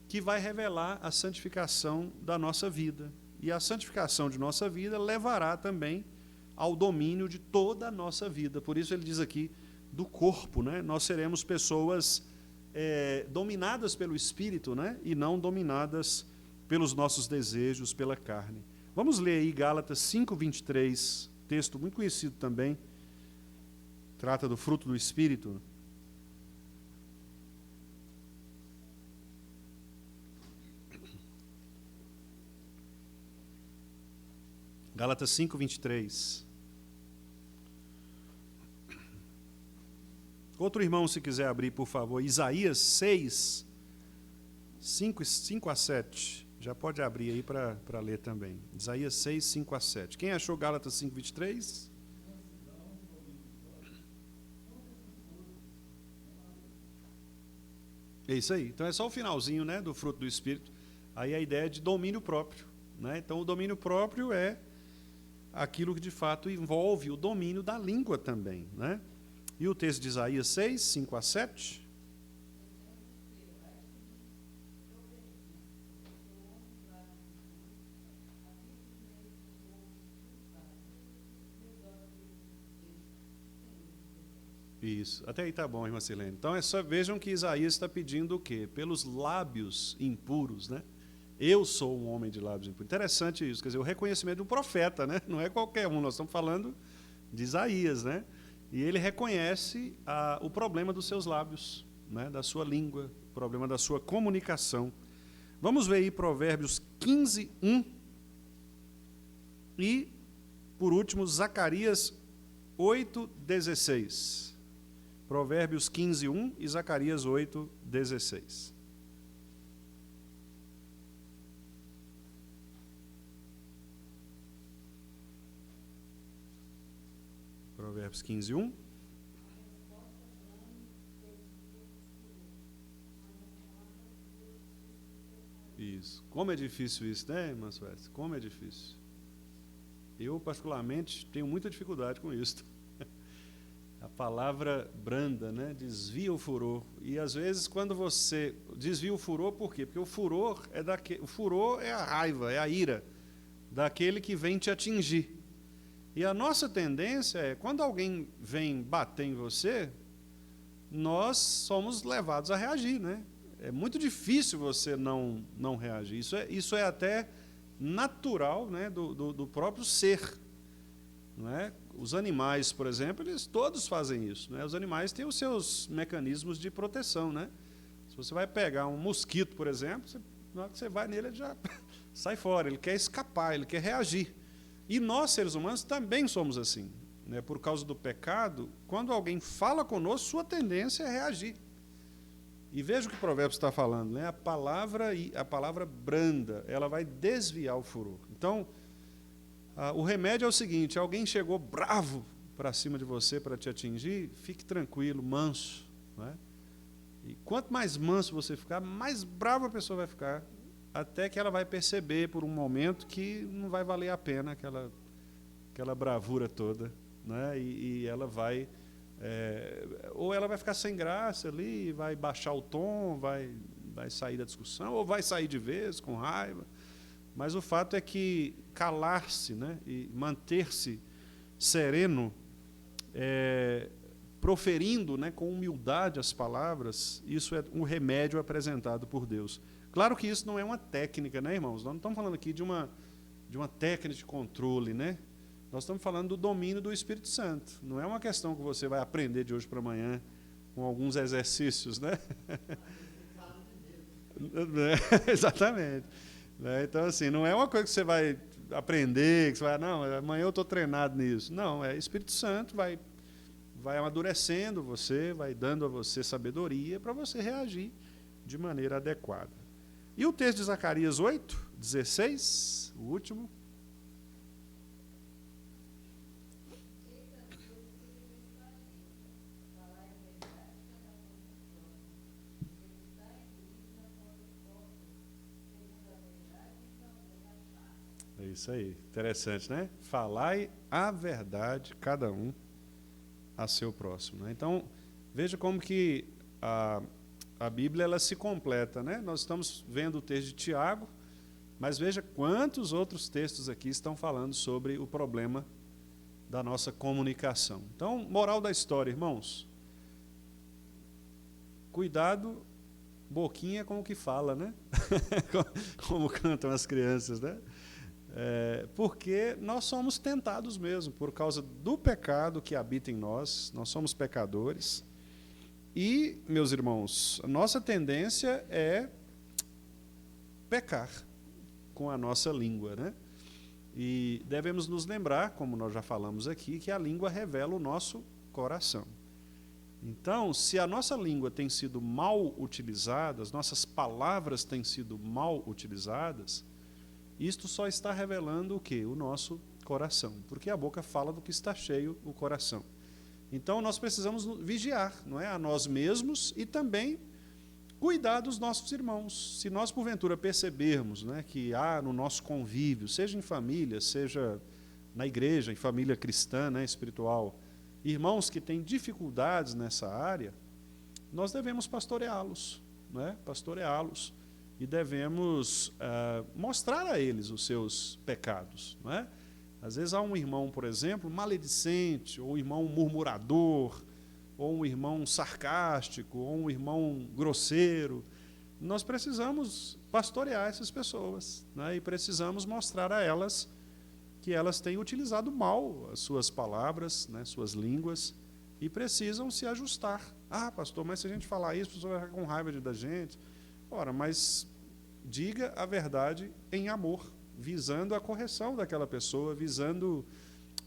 que vai revelar a santificação da nossa vida. E a santificação de nossa vida levará também ao domínio de toda a nossa vida. Por isso ele diz aqui do corpo, né? Nós seremos pessoas dominadas pelo Espírito, né? E não dominadas pelos nossos desejos, pela carne. Vamos ler aí Gálatas 5:23, texto muito conhecido também, trata do fruto do Espírito. Gálatas 5:23. Outro irmão, se quiser abrir, por favor, Isaías 6, 5 a 7. Já pode abrir aí para ler também. Isaías 6, 5 a 7. Quem achou Gálatas 5:23? É isso aí. Então é só o finalzinho, né, do fruto do Espírito. Aí a ideia é de domínio próprio, né? Então o domínio próprio é aquilo que de fato envolve o domínio da língua também, né? E o texto de Isaías 6, 5 a 7. Isso, até aí tá bom, irmã Silene. Então vejam que Isaías está pedindo o quê? Pelos lábios impuros, né? Eu sou um homem de lábios impuros. Interessante isso, quer dizer, o reconhecimento de um profeta, né? Não é qualquer um, nós estamos falando de Isaías, né? E ele reconhece o problema dos seus lábios, né? Da sua língua, o problema da sua comunicação. Vamos ver aí Provérbios 15, 1 e, por último, Zacarias 8, 16. Provérbios 15, 1 e Zacarias 8, 16. Provérbios 15, 1. Isso. Como é difícil isso, né, irmã Suécia? Como é difícil. Eu, particularmente, tenho muita dificuldade com isso. A palavra branda, né, desvia o furor. E, às vezes, quando você desvia o furor, por quê? Porque o furor é a raiva, é a ira daquele que vem te atingir. E a nossa tendência é, quando alguém vem bater em você, nós somos levados a reagir, né? É muito difícil você não reagir. Isso é até natural, né, do próprio ser. Não é? Os animais, por exemplo, eles todos fazem isso. Né? Os animais têm os seus mecanismos de proteção. Né? Se você vai pegar um mosquito, por exemplo, na hora que você vai nele, ele já sai fora, ele quer escapar, ele quer reagir. E nós, seres humanos, também somos assim. Né? Por causa do pecado, quando alguém fala conosco, sua tendência é reagir. E veja o que o Provérbios está falando, né? A palavra branda, ela vai desviar o furor. Então, o remédio é o seguinte: alguém chegou bravo para cima de você para te atingir, fique tranquilo, manso. Né? E quanto mais manso você ficar, mais brava a pessoa vai ficar, até que ela vai perceber por um momento que não vai valer a pena aquela bravura toda. Né? E ela vai... ou ela vai ficar sem graça ali, vai baixar o tom, vai sair da discussão, ou vai sair de vez, com raiva. Mas o fato é que calar-se, né, e manter-se sereno, proferindo, né, com humildade as palavras, isso é um remédio apresentado por Deus. Claro que isso não é uma técnica, né, irmãos? Nós não estamos falando aqui de uma técnica de controle, né? Nós estamos falando do domínio do Espírito Santo. Não é uma questão que você vai aprender de hoje para amanhã com alguns exercícios, né? Exatamente. Então, assim, não é uma coisa que você vai aprender, que você vai, não, amanhã eu estou treinado nisso. Não, Espírito Santo vai amadurecendo você, vai dando a você sabedoria para você reagir de maneira adequada. E o texto de Zacarias 8, 16, o último. É isso aí, interessante, né? Falai a verdade, cada um a seu próximo. Né? Então, Veja como que a Bíblia ela se completa, né? Nós estamos vendo o texto de Tiago, mas veja quantos outros textos aqui estão falando sobre o problema da nossa comunicação. Então, moral da história, irmãos. Cuidado, boquinha com o que fala, né? Como cantam as crianças, né? Porque nós somos tentados mesmo, por causa do pecado que habita em nós, nós somos pecadores. E, meus irmãos, a nossa tendência é pecar com a nossa língua, né? E devemos nos lembrar, como nós já falamos aqui, que a língua revela o nosso coração. Então, se a nossa língua tem sido mal utilizada, as nossas palavras têm sido mal utilizadas, isto só está revelando o quê? O nosso coração, porque a boca fala do que está cheio o coração. Então, nós precisamos vigiar, não é? A nós mesmos e também cuidar dos nossos irmãos. Se nós, porventura, percebermos, né, que há no nosso convívio, seja em família, seja na igreja, em família cristã, né, espiritual, irmãos que têm dificuldades nessa área, nós devemos pastoreá-los, né? Pastoreá-los, e devemos mostrar a eles os seus pecados, não é? Às vezes há um irmão, por exemplo, maledicente, ou um irmão murmurador, ou um irmão sarcástico, ou um irmão grosseiro. Nós precisamos pastorear essas pessoas, né? E precisamos mostrar a elas que elas têm utilizado mal as suas palavras, né, suas línguas, e precisam se ajustar. Ah, pastor, mas se a gente falar isso, a pessoa vai ficar com raiva da gente. Ora, mas diga a verdade em amor, visando a correção daquela pessoa, visando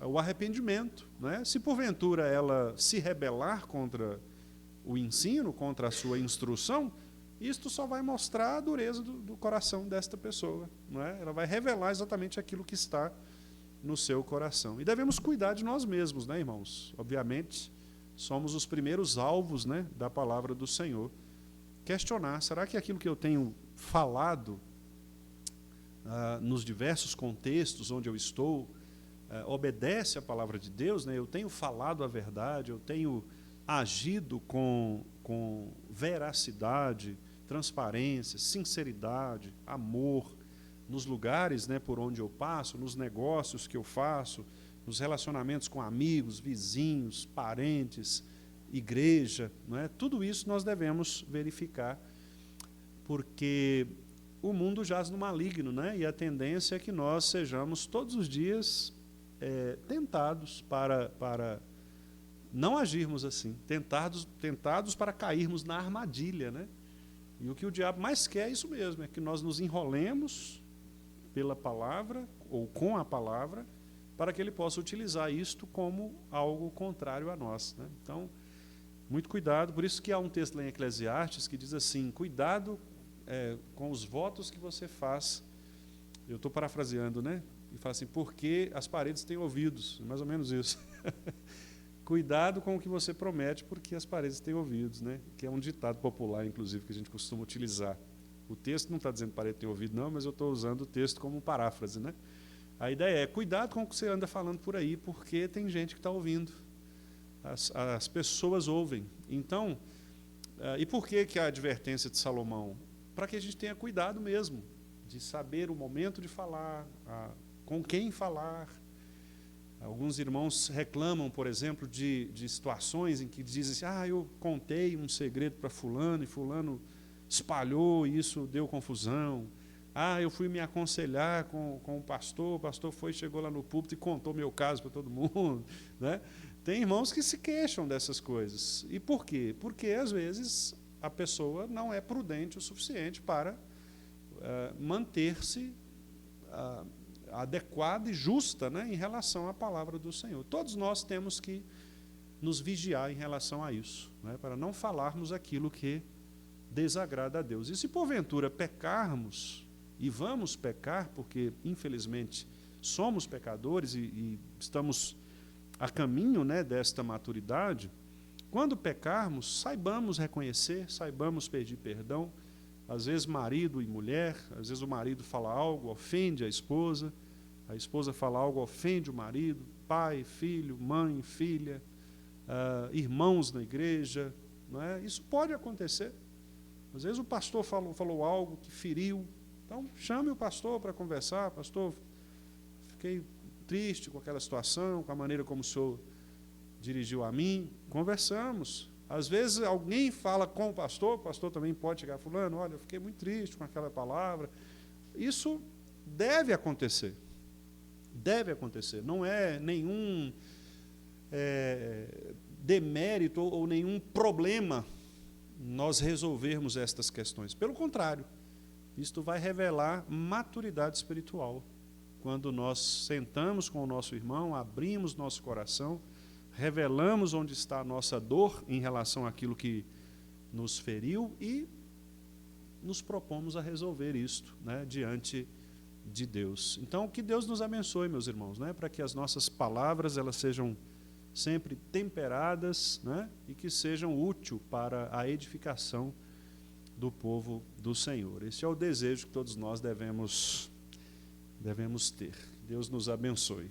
o arrependimento, né? Se porventura ela se rebelar contra o ensino, contra a sua instrução, isto só vai mostrar a dureza do coração desta pessoa, não é? Ela vai revelar exatamente aquilo que está no seu coração. E devemos cuidar de nós mesmos, né, irmãos? Obviamente, somos os primeiros alvos, né, da palavra do Senhor. Questionar, será que aquilo que eu tenho falado nos diversos contextos onde eu estou obedece à palavra de Deus, né? Eu tenho falado a verdade, eu tenho agido com veracidade, transparência, sinceridade, amor, nos lugares, né, por onde eu passo, nos negócios que eu faço, nos relacionamentos com amigos, vizinhos, parentes, igreja, não é? Tudo isso nós devemos verificar, porque o mundo jaz no maligno, né? E a tendência é que nós sejamos todos os dias tentados para não agirmos assim, tentados para cairmos na armadilha, né? E o que o diabo mais quer é isso mesmo, é que nós nos enrolemos pela palavra, ou com a palavra, para que ele possa utilizar isto como algo contrário a nós, né? Então, muito cuidado, por isso que há um texto lá em Eclesiastes que diz assim, cuidado com os votos que você faz. Eu estou parafraseando, né? E fala assim, porque as paredes têm ouvidos, mais ou menos isso. Cuidado com o que você promete, porque as paredes têm ouvidos, né? Que é um ditado popular, inclusive, que a gente costuma utilizar. O texto não está dizendo que parede tem ouvido, não, mas eu estou usando o texto como paráfrase, né? A ideia é, cuidado com o que você anda falando por aí, porque tem gente que está ouvindo. As pessoas ouvem. Então, e por que a advertência de Salomão? Para que a gente tenha cuidado mesmo, de saber o momento de falar, com quem falar. Alguns irmãos reclamam, por exemplo, de situações em que dizem assim, eu contei um segredo para fulano, e fulano espalhou, e isso deu confusão. Eu fui me aconselhar com o pastor chegou lá no púlpito e contou meu caso para todo mundo, né? Tem irmãos que se queixam dessas coisas. E por quê? Porque, às vezes, a pessoa não é prudente o suficiente para manter-se adequada e justa, né, em relação à palavra do Senhor. Todos nós temos que nos vigiar em relação a isso, né, para não falarmos aquilo que desagrada a Deus. E se porventura pecarmos, e vamos pecar, porque infelizmente somos pecadores e estamos a caminho, né, desta maturidade, quando pecarmos, saibamos reconhecer, saibamos pedir perdão. Às vezes marido e mulher, às vezes o marido fala algo, ofende a esposa fala algo, ofende o marido, pai, filho, mãe, filha, irmãos na igreja, não é? Isso pode acontecer. Às vezes o pastor falou algo que feriu. Então, chame o pastor para conversar. Pastor, fiquei triste com aquela situação, com a maneira como o senhor dirigiu a mim. Conversamos. Às vezes alguém fala com o pastor também pode chegar fulano, olha, eu fiquei muito triste com aquela palavra. Isso deve acontecer. Deve acontecer. Não é nenhum demérito ou nenhum problema nós resolvermos estas questões. Pelo contrário, isto vai revelar maturidade espiritual. Quando nós sentamos com o nosso irmão, abrimos nosso coração, revelamos onde está a nossa dor em relação àquilo que nos feriu e nos propomos a resolver isto, né, diante de Deus. Então, que Deus nos abençoe, meus irmãos, né, para que as nossas palavras elas sejam sempre temperadas, né, e que sejam úteis para a edificação do povo do Senhor. Esse é o desejo que todos nós devemos ter. Deus nos abençoe.